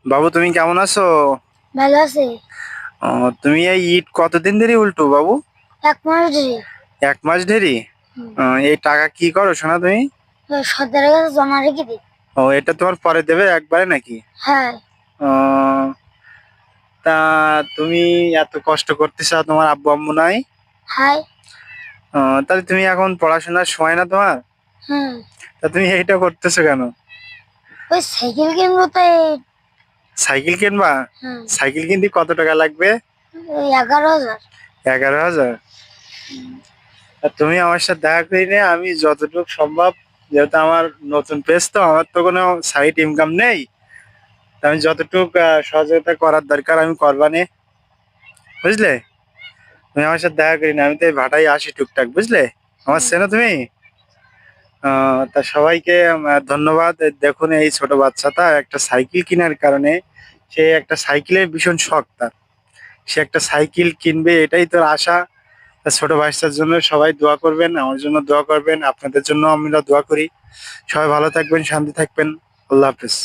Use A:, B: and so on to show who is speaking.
A: বাবু তুমি কেমন আছো?
B: ভালো আছে।
A: তুমি এই ইট কতদিন ধরে উল্টো বাবু?
B: 1 মাস ধরে।
A: 1 মাস ধরে?
B: হুম।
A: এই টাকা কি করো শোনা তুমি?
B: সর্দারের কাছে জমা রেখে দিই।
A: এটা তোমার পরে দেবে একবারে নাকি?
B: হ্যাঁ।
A: আহ, তা তুমি এত কষ্ট করতেছো, তোমার আব্বু আম্মু নাই?
B: হাই।
A: তাহলে তুমি এখন পড়াশোনার সময় না তোমার?
B: হুম।
A: তা তুমি এইটা করতেছো কেন?
B: ওই সাইকেল কিনবো তো
A: সাইকেল কিনবা?
B: হুম।
A: সাইকেল কিনতে কত টাকা লাগবে?
B: ওই 11,000।
A: 11,000? আর তুমি আমার সাথে দেখা করি নে, আমি যতটুকু সম্ভব, যেহেতু আমার নতুন পেজ তো, আমার তো কোনো সাইড ইনকাম নেই, তা আমি যতটুকু সহযোগিতা করার দরকার আমি করবানে, বুঝলে? তুমি আমার সাথে দেখা করি না, আমি তো এই ভাটাই আসি টুকটাক, বুঝলে? আমার
B: হুম।
A: চেনো তুমি? তা সবাইকে ধন্যবাদ। এই দেখুন, এই ছোট বাচ্চাটা একটা সাইকেল কেনার কারণে, সে একটা সাইকেলের ভীষণ শখ তার, সে একটা সাইকেল কিনবে, এটাই তোর আশা। তা ছোট ভাইটার জন্য সবাই দোয়া করবেন, আমার জন্য দোয়া করবেন, আপনাদের জন্য আমরা দোয়া করি। সবাই ভালো থাকবেন, শান্তি থাকবেন। আল্লাহ হাফেজ।